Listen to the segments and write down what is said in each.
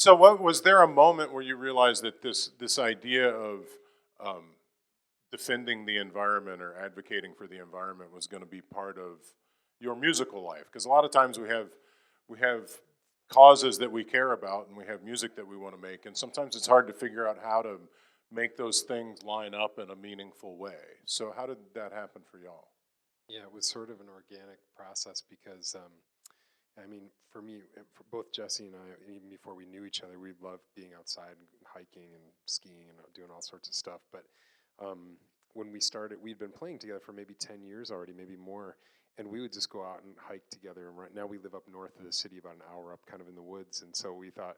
So, what was there a moment where you realized that this idea of um, defending the environment or advocating for the environment was going to be part of your musical life? Because a lot of times we have causes that we care about and we have music that we want to make, and sometimes it's hard to figure out how to make those things line up in a meaningful way. So, how did that happen for y'all? Yeah, it was sort of an organic process because, I mean, for me, for both Jesse and I, even before we knew each other, we loved being outside and hiking and skiing and doing all sorts of stuff. But when we started, we'd been playing together for maybe 10 years already, maybe more. And we would just go out and hike together. And right now we live up north of the city, about an hour up, kind of in the woods. And so we thought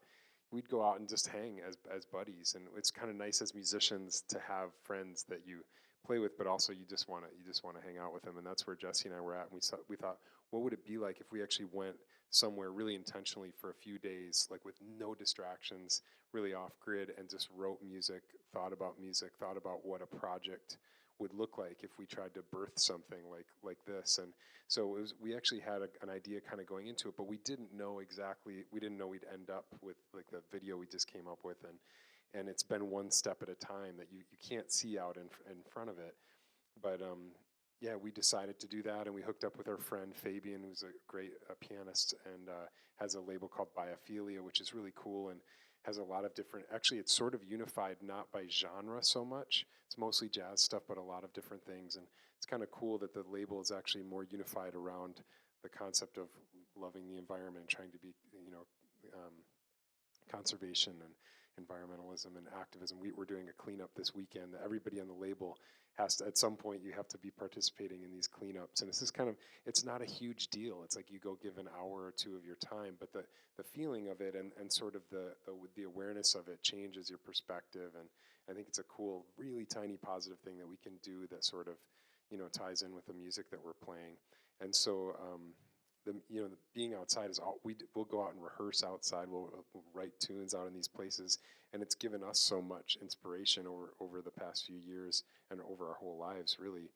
we'd go out and just hang as buddies. And it's kind of nice as musicians to have friends that you play with, but also you just want to hang out with them. And that's where Jesse and I were at. And we thought, what would it be like if we actually went somewhere really intentionally for a few days, like with no distractions, really off grid, and just wrote music, thought about what a project would look like if we tried to birth something like this. And so we actually had an idea kind of going into it, but we didn't know we'd end up with like the video we just came up with. And it's been one step at a time that you can't see out in front of it. But yeah, we decided to do that, and we hooked up with our friend Fabian, who's a great pianist, and has a label called Biophilia, which is really cool and has a lot of different. Actually, it's sort of unified not by genre so much. It's mostly jazz stuff, but a lot of different things. And it's kind of cool that the label is actually more unified around the concept of loving the environment and trying to be, conservation and environmentalism and activism. We're doing a cleanup this weekend that everybody on the label has to, at some point, you have to be participating in these cleanups. And it's just it's not a huge deal. It's like you go give an hour or two of your time, but the feeling of it and sort of the awareness of it changes your perspective. And I think it's a cool, really tiny positive thing that we can do that sort of, ties in with the music that we're playing. And so, being outside is all we'll go out and rehearse outside. We'll write tunes out in these places, and it's given us so much inspiration over the past few years and over our whole lives, really.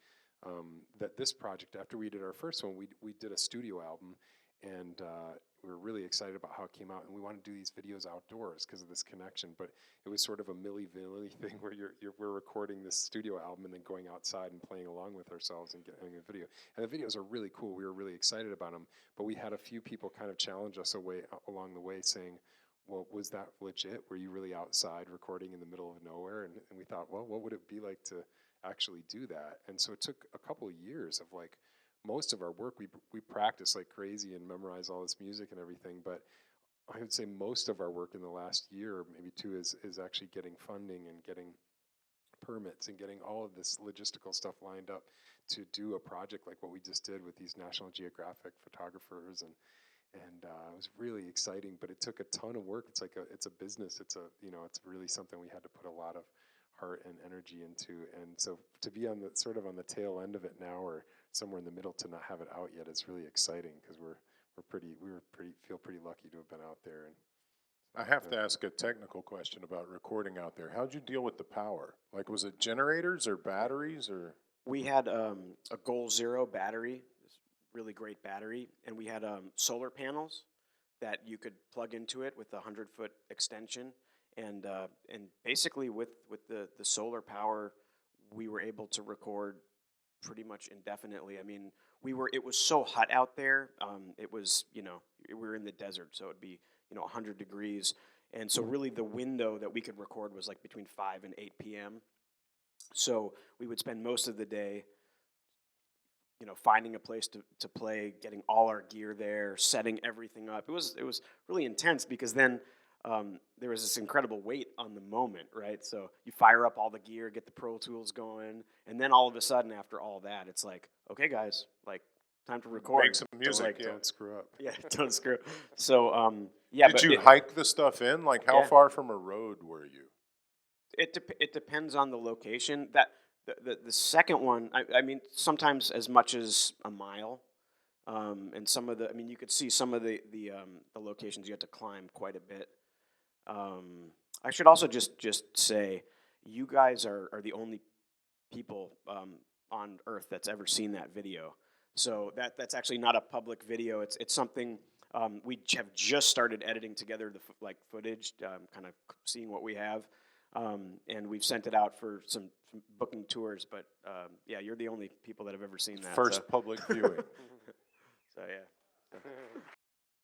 That this project, after we did our first one, we did a studio album, and we were really excited about how it came out. And we wanted to do these videos outdoors because of this connection. But it was sort of a Milli Vanilli thing where we're recording this studio album and then going outside and playing along with ourselves and getting a video. And the videos are really cool. We were really excited about them. But we had a few people kind of challenge us along the way, saying, well, was that legit? Were you really outside recording in the middle of nowhere? And we thought, well, what would it be like to actually do that? And so it took a couple of years of like, most of our work, we practice like crazy and memorize all this music and everything, but I would say most of our work in the last year, maybe two, is actually getting funding and getting permits and getting all of this logistical stuff lined up to do a project like what we just did with these National Geographic photographers. And it was really exciting, but it took a ton of work. It's a business. It's really something we had to put a lot of heart and energy into. And so to be on the tail end of it now, or somewhere in the middle, to not have it out yet, is really exciting because we feel pretty lucky to have been out there. And I have to ask a technical question about recording out there. How'd you deal with the power? Like, was it generators or batteries or? We had a Goal Zero battery, this really great battery, and we had solar panels that you could plug into it with a 100-foot extension, and basically with the solar power, we were able to record pretty much indefinitely. I mean, it was so hot out there. It was, we were in the desert, so it'd be 100 degrees, and so really the window that we could record was like between 5 and 8 p.m. So we would spend most of the day, finding a place to play, getting all our gear there, setting everything up. It was really intense because then there was this incredible weight on the moment, right? So you fire up all the gear, get the Pro Tools going, and then all of a sudden, after all that, it's like, okay, guys, like, time to record. Make some music. Don't screw up. Yeah, don't screw up. So, yeah. Did you hike the stuff in? Like, how far from a road were you? It depends on the location. The second one, I mean, sometimes as much as a mile, and you could see some of the locations you had to climb quite a bit. I should also just say, you guys are the only people on Earth that's ever seen that video. So that's actually not a public video. It's something We have just started editing together the footage, kind of seeing what we have, and we've sent it out for some booking tours. But yeah, you're the only people that have ever seen that. First public viewing.